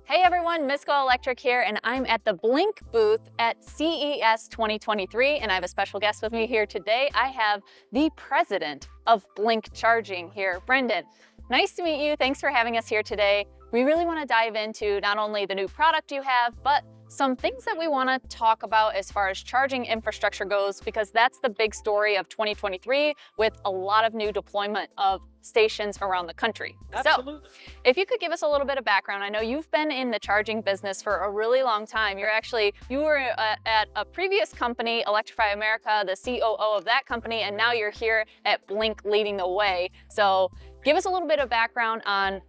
Hey everyone, Miss GoElectric here, and I'm at the BLNK booth at CES 2023, and I have a special guest with me here today. I have the president of BLNK Charging here, Brendan. Nice to meet you. Thanks for having us here today. We really want to dive into not only the new product you have, but some things that we want to talk about as far as charging infrastructure goes, because that's the big story of 2023 with a lot of new deployment of stations around the country. Absolutely. So if you could give us a little bit of background, I know you've been in the charging business for a really long time. You were at a previous company, Electrify America, the COO of that company, and now you're here at BLNK leading the way. So give us a little bit of background on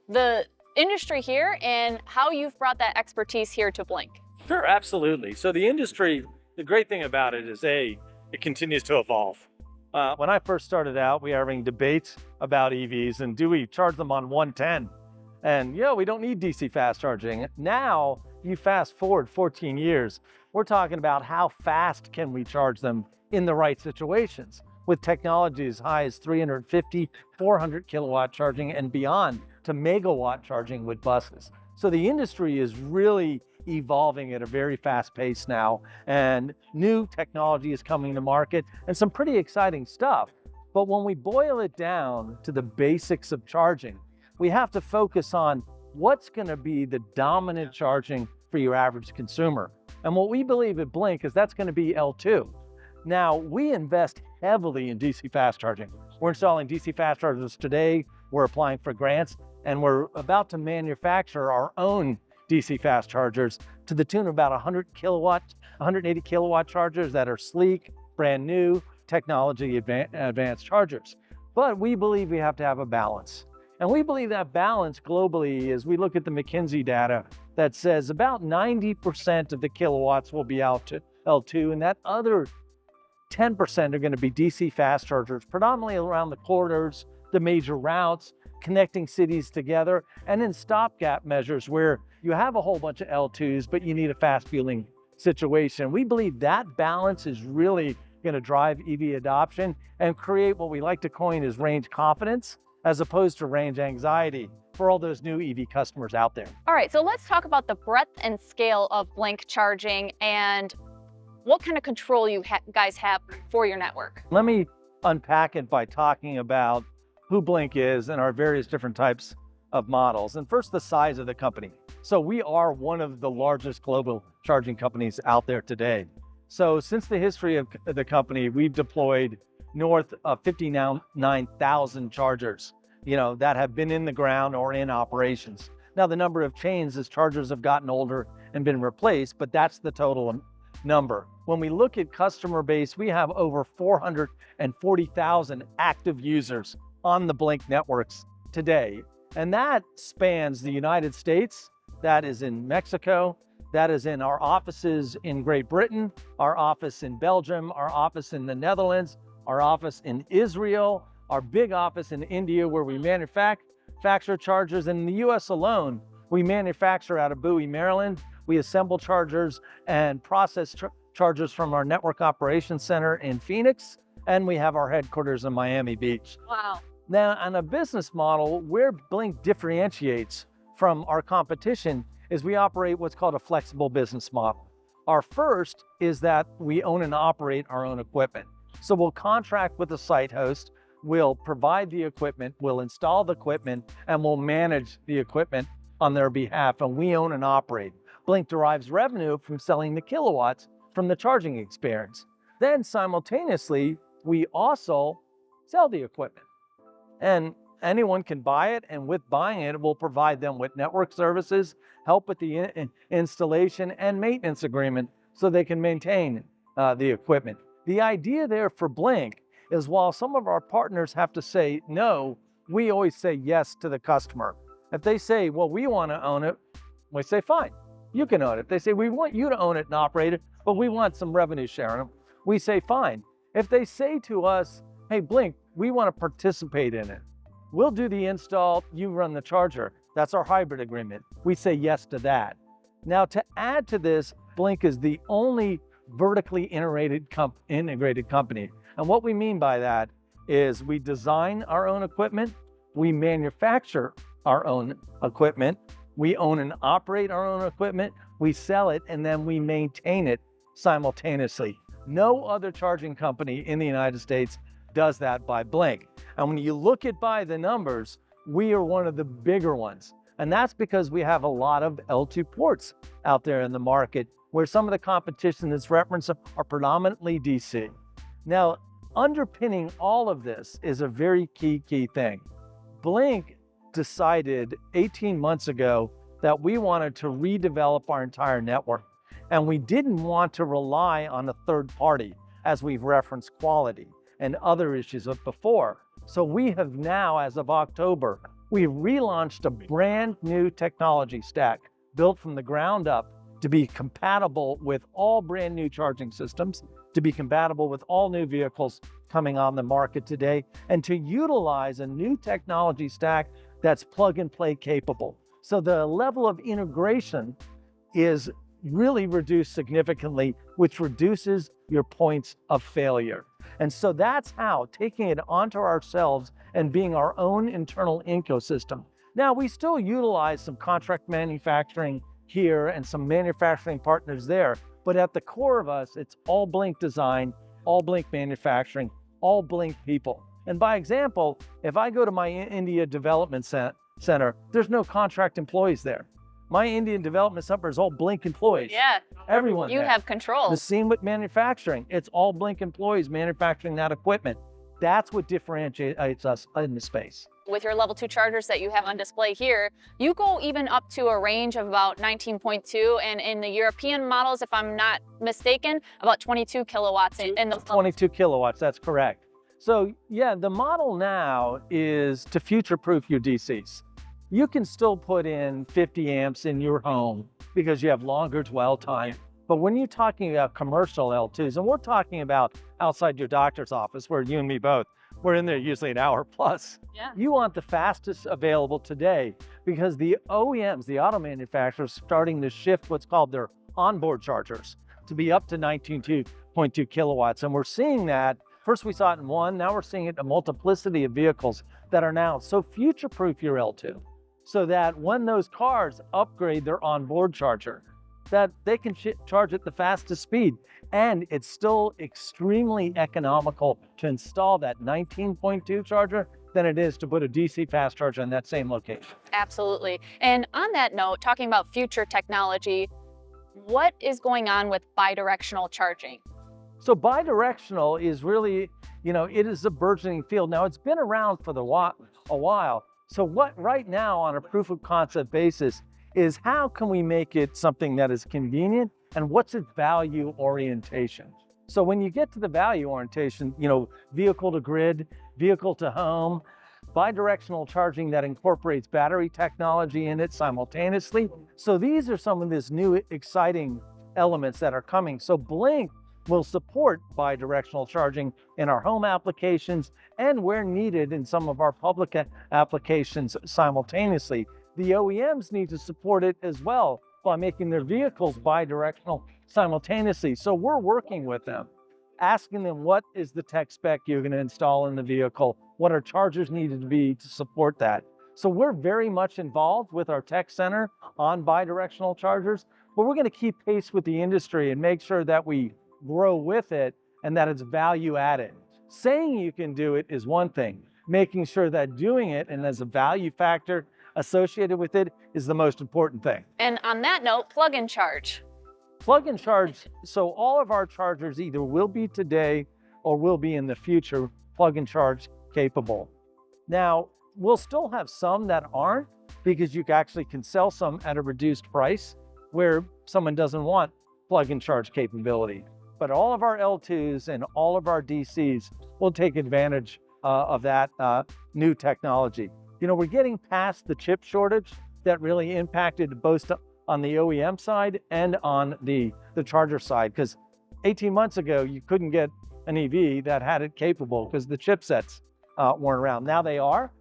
the industry here and how you've brought that expertise here to BLNK. Sure, absolutely. So the industry, the great thing about it is it continues to evolve. When I first started out, we were having debates about EVs and do we charge them on 110? And we don't need DC fast charging. Now, you fast forward 14 years, we're talking about how fast can we charge them in the right situations with technology as high as 350, 400 kilowatt charging and beyond to megawatt charging with buses. So the industry is really evolving at a very fast pace now, and new technology is coming to market and some pretty exciting stuff. But when we boil it down to the basics of charging, we have to focus on what's going to be the dominant charging for your average consumer. And what we believe at BLNK is that's going to be L2. Now, we invest heavily in DC fast charging. We're installing DC fast chargers today. We're applying for grants, and we're about to manufacture our own DC fast chargers to the tune of about 180 kilowatt chargers that are sleek, brand new, technology advanced chargers. But we believe we have to have a balance. And we believe that balance globally is, we look at the McKinsey data that says about 90% of the kilowatts will be out to L2, and that other 10% are going to be DC fast chargers, predominantly around the corridors, the major routes, connecting cities together, and in stopgap measures where you have a whole bunch of L2s, but you need a fast fueling situation. We believe that balance is really going to drive EV adoption and create what we like to coin as range confidence, as opposed to range anxiety for all those new EV customers out there. All right, so let's talk about the breadth and scale of BLNK charging and what kind of control you guys have for your network. Let me unpack it by talking about who BLNK is and our various different types of models. And first, the size of the company. So we are one of the largest global charging companies out there today. So since the history of the company, we've deployed north of 59,000 chargers, that have been in the ground or in operations. Now, the number of chains as chargers have gotten older and been replaced, but that's the total number. When we look at customer base, we have over 440,000 active users on the BLNK networks today. And that spans the United States, that is in Mexico, that is in our offices in Great Britain, our office in Belgium, our office in the Netherlands, our office in Israel, our big office in India where we manufacture chargers. And in the US alone, we manufacture out of Bowie, Maryland. We assemble chargers and process chargers from our network operations center in Phoenix, and we have our headquarters in Miami Beach. Wow. Now, on a business model, where BLNK differentiates from our competition is we operate what's called a flexible business model. Our first is that we own and operate our own equipment. So we'll contract with a site host, we'll provide the equipment, we'll install the equipment, and we'll manage the equipment on their behalf, and we own and operate. BLNK derives revenue from selling the kilowatts from the charging experience. Then simultaneously, we also sell the equipment. And anyone can buy it, and with buying it, we'll provide them with network services, help with the installation and maintenance agreement so they can maintain the equipment. The idea there for BLNK is, while some of our partners have to say no, we always say yes to the customer. If they say, well, we want to own it, we say, fine, you can own it. If they say, we want you to own it and operate it, but we want some revenue sharing, we say, fine. If they say to us, hey, BLNK, we want to participate in it, we'll do the install, you run the charger. That's our hybrid agreement. We say yes to that. Now, to add to this, BLNK is the only vertically integrated company. And what we mean by that is we design our own equipment, we manufacture our own equipment, We own and operate our own equipment, we sell it, and then we maintain it simultaneously. No other charging company in the United States does that by Blink. And when you look at by the numbers, we are one of the bigger ones. And that's because we have a lot of L2 ports out there in the market, where some of the competition that's referenced are predominantly DC. Now, underpinning all of this is a very key thing. Blink decided 18 months ago that we wanted to redevelop our entire network. And we didn't want to rely on a third party, as we've referenced quality and other issues before. So we have now, as of October, we've relaunched a brand new technology stack built from the ground up to be compatible with all brand new charging systems, to be compatible with all new vehicles coming on the market today, and to utilize a new technology stack that's plug and play capable. So the level of integration is really reduced significantly, which reduces your points of failure. And so that's how, taking it onto ourselves and being our own internal ecosystem. Now, we still utilize some contract manufacturing here and some manufacturing partners there, but at the core of us, it's all Blink design, all Blink manufacturing, all Blink people. And by example, if I go to my India Development Center, there's no contract employees there. My Indian Development Center is all Blink employees. Yeah. Everyone You there. have control. The same with manufacturing. It's all Blink employees manufacturing that equipment. That's what differentiates us in the space. With your level 2 chargers that you have on display here, you go even up to a range of about 19.2, and in the European models, if I'm not mistaken, about 22 kilowatts in the 22 kilowatts, that's correct. So yeah, the model now is to future-proof your DCs. You can still put in 50 amps in your home because you have longer dwell time. But when you're talking about commercial L2s, and we're talking about outside your doctor's office, where you and me both, we're in there usually an hour plus. Yeah. You want the fastest available today, because the OEMs, the auto manufacturers, starting to shift what's called their onboard chargers to be up to 19.2 kilowatts. And we're seeing that. First we saw it in one, now we're seeing it in a multiplicity of vehicles that are now. So future-proof your L2, so that when those cars upgrade their onboard charger, that they can charge at the fastest speed. And it's still extremely economical to install that 19.2 charger than it is to put a DC fast charger in that same location. Absolutely. And on that note, talking about future technology, what is going on with bidirectional charging? So bidirectional is really, it is a burgeoning field. Now, it's been around for a while. So what right now on a proof of concept basis is, how can we make it something that is convenient, and what's its value orientation? So when you get to the value orientation, vehicle to grid, vehicle to home, bidirectional charging that incorporates battery technology in it simultaneously. So these are some of these new exciting elements that are coming. So Blink will support bidirectional charging in our home applications and where needed in some of our public applications simultaneously. The OEMs need to support it as well by making their vehicles bidirectional simultaneously. So we're working with them, asking them what is the tech spec you're going to install in the vehicle, what our chargers needed to be to support that. So we're very much involved with our tech center on bidirectional chargers, but we're going to keep pace with the industry and make sure that we grow with it and that it's value added. Saying you can do it is one thing. Making sure that doing it and there's a value factor associated with it is the most important thing. And on that note, plug and charge. Plug and charge, so all of our chargers either will be today or will be in the future plug and charge capable. Now, we'll still have some that aren't, because you actually can sell some at a reduced price where someone doesn't want plug and charge capability. But all of our L2s and all of our DCs will take advantage of that new technology. We're getting past the chip shortage that really impacted both on the OEM side and on the charger side, because 18 months ago, you couldn't get an EV that had it capable because the chipsets weren't around. Now they are.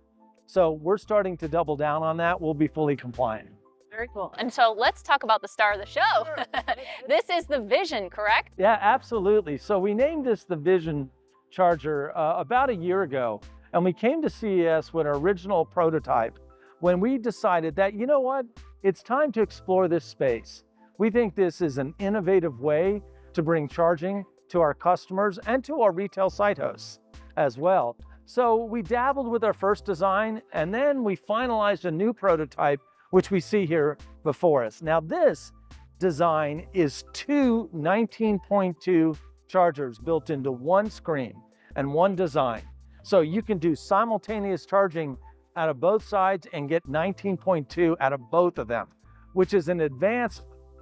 So we're starting to double down on that. We'll be fully compliant. Very cool. And so let's talk about the star of the show. This is the Vision, correct? Yeah, absolutely. So we named this the Vision charger about a year ago. And we came to CES with our original prototype when we decided that, it's time to explore this space. We think this is an innovative way to bring charging to our customers and to our retail site hosts as well. So we dabbled with our first design, and then we finalized a new prototype, which we see here before us. Now this design is two 19.2 chargers built into one screen and one design. So you can do simultaneous charging out of both sides and get 19.2 out of both of them, which is an advance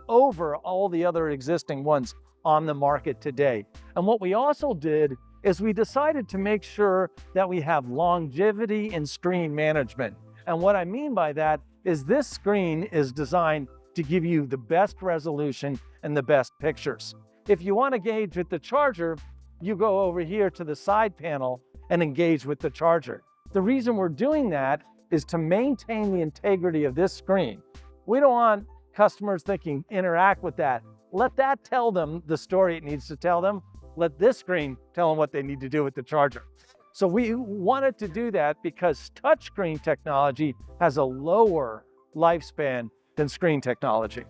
over all the other existing ones on the market today. And what we also did is we decided to make sure that we have longevity in screen management. And what I mean by that is this screen is designed to give you the best resolution and the best pictures. If you want to engage with the charger, you go over here to the side panel and engage with the charger. The reason we're doing that is to maintain the integrity of this screen. We don't want customers thinking, interact with that. Let that tell them the story it needs to tell them. Let this screen tell them what they need to do with the charger. So we wanted to do that because touchscreen technology has a lower lifespan than screen technology.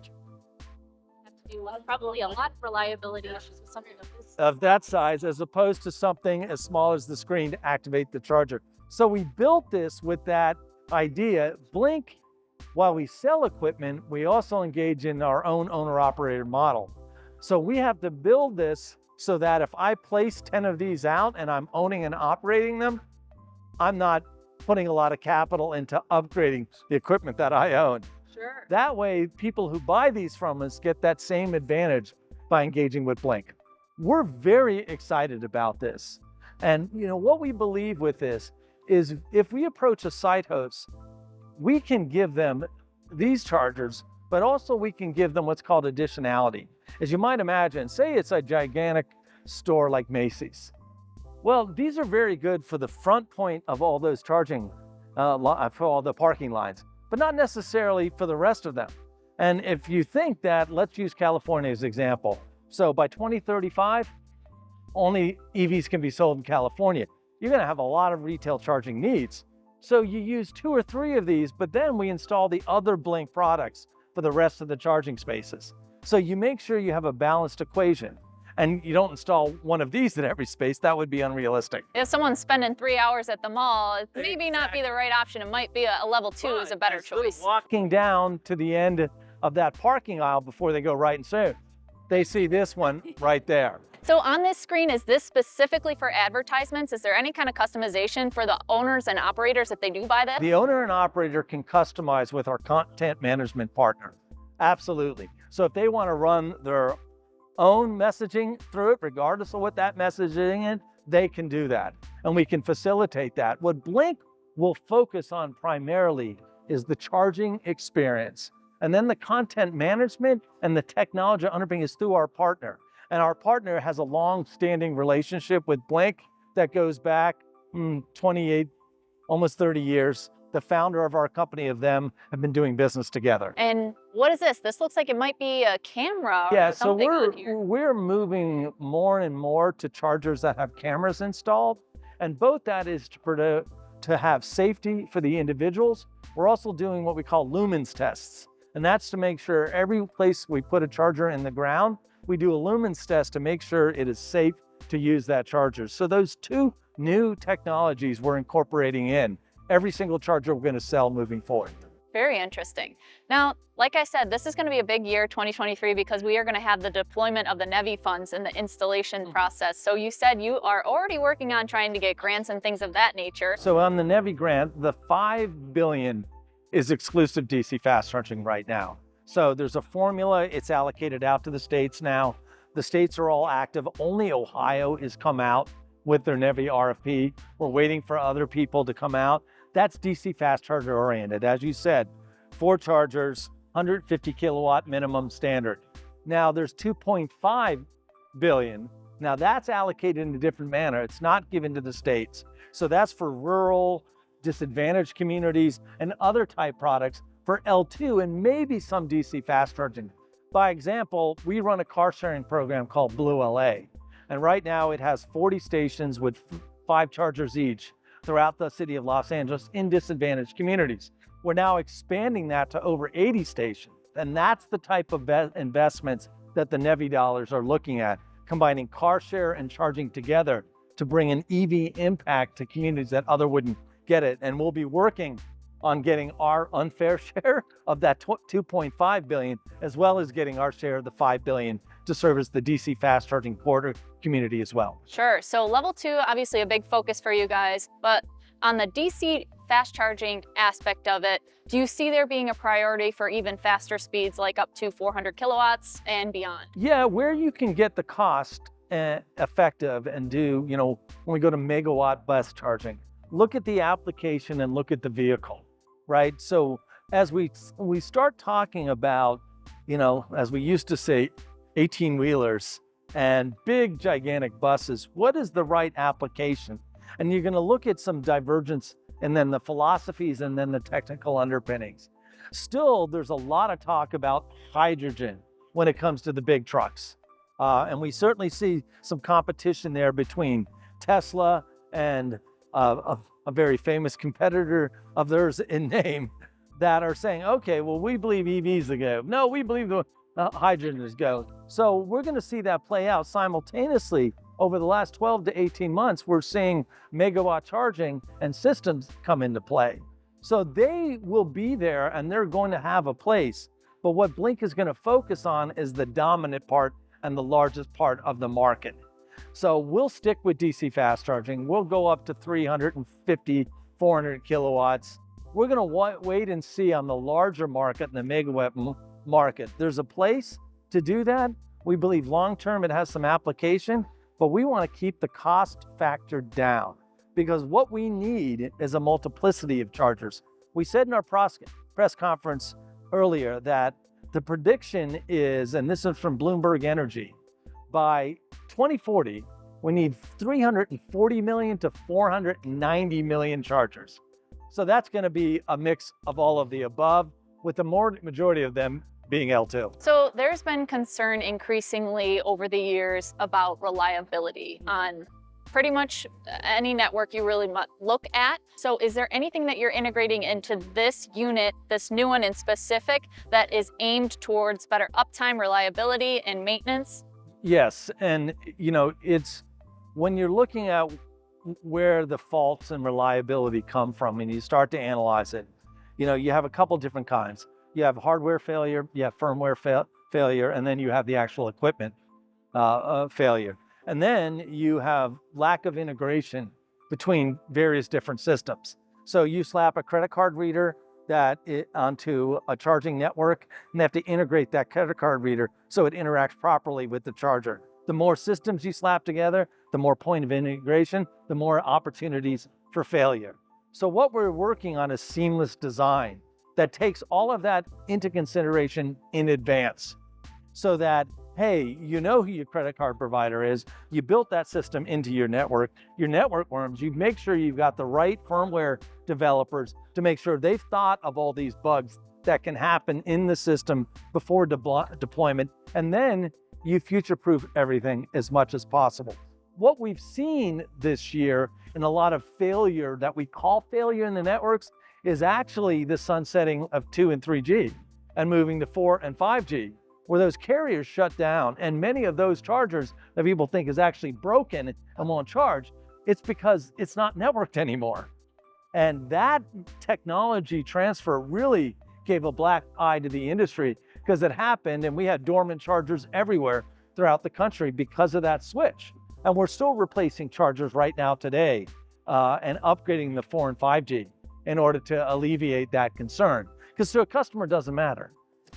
Probably a lot of reliability issues with something of that size, as opposed to something as small as the screen to activate the charger. So we built this with that idea. Blink, while we sell equipment, we also engage in our own owner-operator model. So we have to build this so that if I place 10 of these out and I'm owning and operating them, I'm not putting a lot of capital into upgrading the equipment that I own. Sure. That way, people who buy these from us get that same advantage by engaging with Blink. We're very excited about this. And what we believe with this is if we approach a site host, we can give them these chargers, but also we can give them what's called additionality. As you might imagine, say it's a gigantic store like Macy's. Well, these are very good for the front point of all those charging, for all the parking lines, but not necessarily for the rest of them. And if you think that, let's use California as an example. So by 2035, only EVs can be sold in California. You're gonna have a lot of retail charging needs. So you use 2 or 3 of these, but then we install the other Blink products for the rest of the charging spaces. So you make sure you have a balanced equation. And you don't install one of these in every space. That would be unrealistic. If someone's spending 3 hours at the mall, it maybe not be the right option. It might be a level 2 is a better choice. Walking down to the end of that parking aisle before they go right and say, they see this one right there. So on this screen, is this specifically for advertisements? Is there any kind of customization for the owners and operators if they do buy this? The owner and operator can customize with our content management partner. Absolutely. So if they want to run their own messaging through it, regardless of what that messaging is, they can do that. And we can facilitate that. What Blink will focus on primarily is the charging experience. And then the content management and the technology underpinning is through our partner. And our partner has a long-standing relationship with Blink that goes back 28, almost 30 years. The founder of our company of them have been doing business together. And what is this? This looks like it might be a camera or something on here. We're moving more and more to chargers that have cameras installed. And both that is to have safety for the individuals. We're also doing what we call lumens tests. And that's to make sure every place we put a charger in the ground, we do a lumens test to make sure it is safe to use that charger. So those 2 new technologies we're incorporating in every single charger we're going to sell moving forward. Very interesting. Now, like I said, this is going to be a big year, 2023, because we are going to have the deployment of the NEVI funds in the installation process. So you said you are already working on trying to get grants and things of that nature. So on the NEVI grant, the $5 billion is exclusive DC fast charging right now. So there's a formula, it's allocated out to the states now. The states are all active. Only Ohio has come out with their NEVI RFP. We're waiting for other people to come out. That's DC fast charger oriented. As you said, 4 chargers, 150 kilowatt minimum standard. Now there's 2.5 billion. Now that's allocated in a different manner. It's not given to the states. So that's for rural, disadvantaged communities and other type products for L2 and maybe some DC fast charging. By example, we run a car sharing program called Blue LA. And right now it has 40 stations with 5 chargers each. throughout the city of Los Angeles in disadvantaged communities. We're now expanding that to over 80 stations. And that's the type of investments that the NEVI dollars are looking at, combining car share and charging together to bring an EV impact to communities that other wouldn't get it. And we'll be working on getting our unfair share of that 2.5 billion, as well as getting our share of the 5 billion to service the DC fast charging corridor community as well. Sure. So level 2, obviously a big focus for you guys, but on the DC fast charging aspect of it, do you see there being a priority for even faster speeds, like up to 400 kilowatts and beyond? Yeah, where you can get the cost effective and do, when we go to megawatt bus charging, look at the application and look at the vehicle, right? So as we start talking about, as we used to say, 18-wheelers and big, gigantic buses, what is the right application? And you're going to look at some divergence and then the philosophies and then the technical underpinnings. Still, there's a lot of talk about hydrogen when it comes to the big trucks. And we certainly see some competition there between Tesla and a very famous competitor of theirs in name that are saying, okay, well, we believe EVs are go. No, we believe the hydrogen is go. So we're going to see that play out simultaneously. Over the last 12 to 18 months, we're seeing megawatt charging and systems come into play. So they will be there and they're going to have a place. But what Blink is going to focus on is the dominant part and the largest part of the market. So we'll stick with DC fast charging. We'll go up to 350, 400 kilowatts. We're going to wait and see on the larger market and the megawatt market. There's a place to do that. We believe long-term it has some application, but we want to keep the cost factor down because what we need is a multiplicity of chargers. We said in our press conference earlier that the prediction is, and this is from Bloomberg Energy, by 2040, we need 340 million to 490 million chargers. So that's going to be a mix of all of the above, with the majority of them being L2. So there's been concern increasingly over the years about reliability on pretty much any network you really look at. So is there anything that you're integrating into this unit, this new one in specific, that is aimed towards better uptime, reliability, and maintenance? Yes, and it's when you're looking at where the faults and reliability come from and you start to analyze it, you have a couple different kinds. You have hardware failure, you have firmware failure, and then you have the actual equipment failure. And then you have lack of integration between various different systems. So you slap a credit card reader onto a charging network and they have to integrate that credit card reader so it interacts properly with the charger. The more systems you slap together, the more point of integration, the more opportunities for failure. So what we're working on is seamless design that takes all of that into consideration in advance so that, hey, you know who your credit card provider is, you built that system into your network worms, you make sure you've got the right firmware developers to make sure they've thought of all these bugs that can happen in the system before deployment, and then you future-proof everything as much as possible. What we've seen this year in a lot of failure that we call failure in the networks is actually the sunsetting of 2 and 3G and moving to 4 and 5G, where those carriers shut down. And many of those chargers that people think is actually broken and won't charge, it's because it's not networked anymore. And that technology transfer really gave a black eye to the industry because it happened and we had dormant chargers everywhere throughout the country because of that switch. And we're still replacing chargers right now today and upgrading the 4 and 5G in order to alleviate that concern. Because to a customer, it doesn't matter.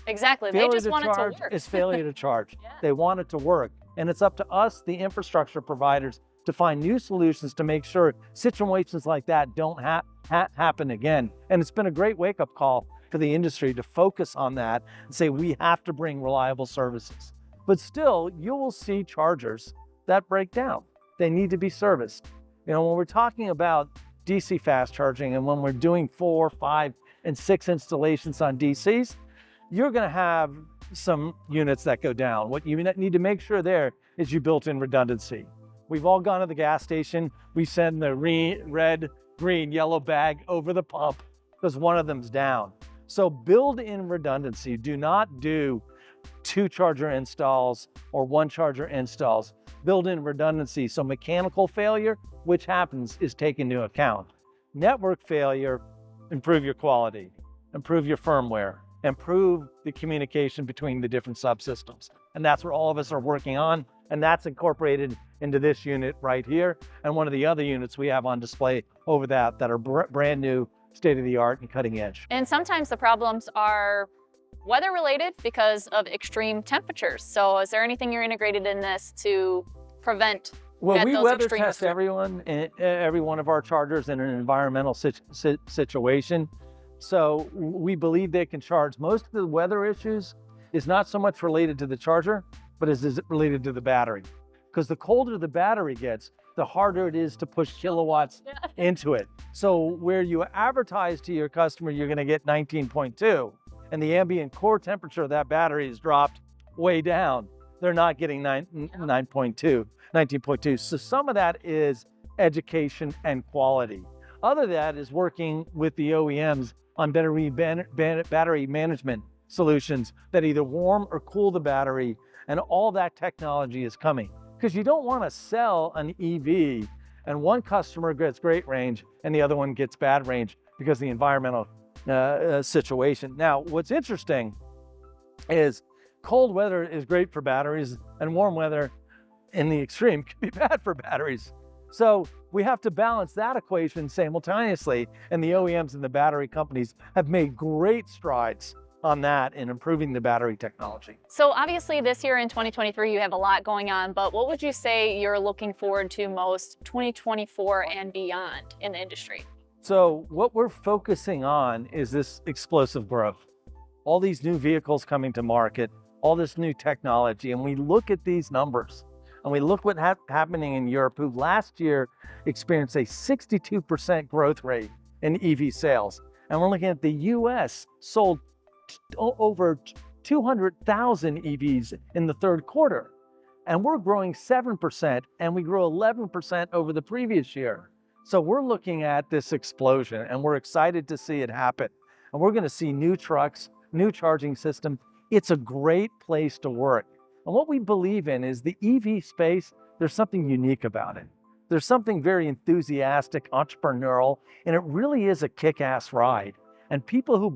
Exactly, Failure they just want it to work. It's failure to charge. Yeah. They want it to work. And it's up to us, the infrastructure providers, to find new solutions to make sure situations like that don't happen again. And it's been a great wake-up call for the industry to focus on that and say we have to bring reliable services. But still, you will see chargers that break down. They need to be serviced. When we're talking about DC fast charging and when we're doing 4, 5, and 6 installations on DCs, you're going to have some units that go down. What you need to make sure there is you built in redundancy. We've all gone to the gas station. We send the red green, yellow bag over the pump because one of them's down. So build in redundancy. Do not do 2 charger installs or 1 charger installs. Build in redundancy so mechanical failure, which happens, is taken into account. Network failure, improve your quality, improve your firmware, improve the communication between the different subsystems. And that's what all of us are working on. And that's incorporated into this unit right here. And one of the other units we have on display over that are brand new, state-of-the-art and cutting edge. And sometimes the problems are weather related because of extreme temperatures. So is there anything you're integrated in this to prevent Well, we those weather extreme test every one of our chargers in an environmental situation. So we believe they can charge. Most of the weather issues is not so much related to the charger, but is related to the battery. Because the colder the battery gets, the harder it is to push kilowatts into it. So where you advertise to your customer, you're gonna get 19.2, and the ambient core temperature of that battery is dropped way down. They're not getting 19.2. So some of that is education and quality. Other than that is working with the OEMs on battery management solutions that either warm or cool the battery, and all that technology is coming. Because you don't want to sell an EV and one customer gets great range and the other one gets bad range because of the environmental situation. Now, what's interesting is cold weather is great for batteries and warm weather in the extreme can be bad for batteries. So we have to balance that equation simultaneously, and the OEMs and the battery companies have made great strides on that in improving the battery technology. So obviously this year in 2023, you have a lot going on, but what would you say you're looking forward to most 2024 and beyond in the industry? So what we're focusing on is this explosive growth. All these new vehicles coming to market, all this new technology, and we look at these numbers and we look what's happening in Europe, who last year experienced a 62% growth rate in EV sales. And we're looking at the US sold over 200,000 EVs in the third quarter. And we're growing 7%, and we grew 11% over the previous year. So we're looking at this explosion, and we're excited to see it happen. And we're gonna see new trucks, new charging system. It's a great place to work. And what we believe in is the EV space, there's something unique about it. There's something very enthusiastic, entrepreneurial, and it really is a kick-ass ride. And people who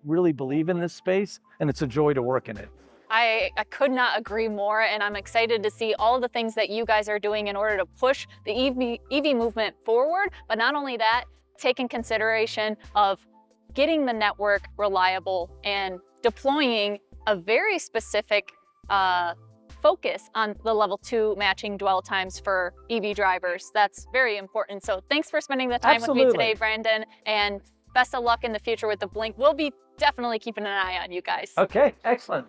really believe in this space, and it's a joy to work in it. I could not agree more, and I'm excited to see all of the things that you guys are doing in order to push the EV movement forward, but not only that, take in consideration of getting the network reliable and deploying a very specific focus on the level 2 matching dwell times for EV drivers. That's very important. So thanks for spending the time with me today, Brandon, and best of luck in the future with the Blink. We'll be definitely keeping an eye on you guys. Okay, excellent.